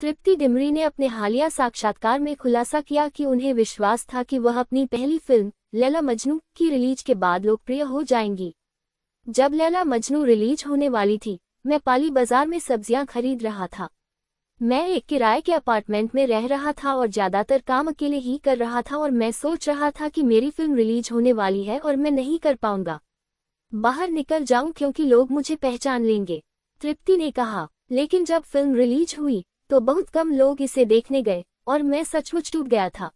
तृप्ति डिमरी ने अपने हालिया साक्षात्कार में खुलासा किया कि उन्हें विश्वास था कि वह अपनी पहली फिल्म लैला मजनू की रिलीज के बाद लोकप्रिय हो जाएंगी। जब लैला मजनू रिलीज होने वाली थी, मैं पाली बाजार में सब्जियां खरीद रहा था। मैं एक किराए के अपार्टमेंट में रह रहा था और ज्यादातर काम अकेले ही कर रहा था और मैं सोच रहा था कि मेरी फिल्म रिलीज होने वाली है और मैं नहीं कर पाऊंगा बाहर निकल जाऊं क्योंकि लोग मुझे पहचान लेंगे, तृप्ति ने कहा। लेकिन जब फिल्म रिलीज हुई तो बहुत कम लोग इसे देखने गए और मैं सचमुच टूट गया था।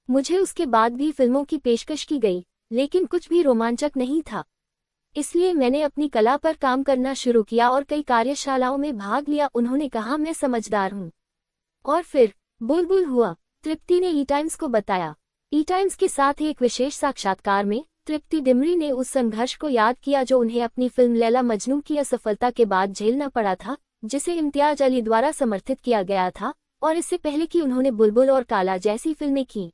मुझे उसके बाद भी फिल्मों की पेशकश की गई, लेकिन कुछ भी रोमांचक नहीं था। इसलिए मैंने अपनी कला पर काम करना शुरू किया और कई कार्यशालाओं में भाग लिया। उन्होंने कहा, मैं समझदार हूँ। और फिर बुलबुल हुआ, तृप्ति ने ई टाइम्स को बताया। ई टाइम्स के साथ एक विशेष साक्षात्कार में तृप्ति डिमरी ने उस संघर्ष को याद किया जो उन्हें अपनी फिल्म लैला मजनू की असफलता के बाद झेलना पड़ा था, जिसे इम्तियाज अली द्वारा समर्थित किया गया था, और इससे पहले कि उन्होंने बुलबुल और काला जैसी फिल्में की।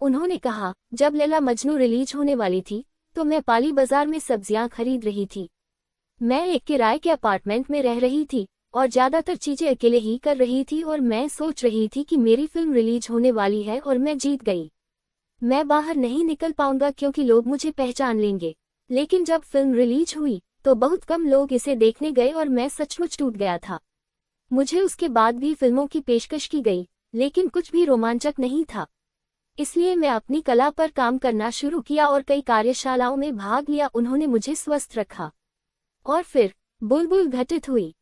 उन्होंने कहा, जब लैला मजनू रिलीज होने वाली थी तो मैं पाली बाजार में सब्जियां खरीद रही थी। मैं एक किराए के अपार्टमेंट में रह रही थी और ज्यादातर चीजें अकेले ही कर रही थी और मैं सोच रही थी कि मेरी फिल्म रिलीज होने वाली है और मैं जीत गई। मैं बाहर नहीं निकल पाऊंगा क्योंकि लोग मुझे पहचान लेंगे। लेकिन जब फिल्म रिलीज हुई तो बहुत कम लोग इसे देखने गए और मैं सचमुच टूट गया था। मुझे उसके बाद भी फिल्मों की पेशकश की गई, लेकिन कुछ भी रोमांचक नहीं था। इसलिए मैं अपनी कला पर काम करना शुरू किया और कई कार्यशालाओं में भाग लिया। उन्होंने मुझे स्वस्थ रखा। और फिर बुलबुल घटित हुई।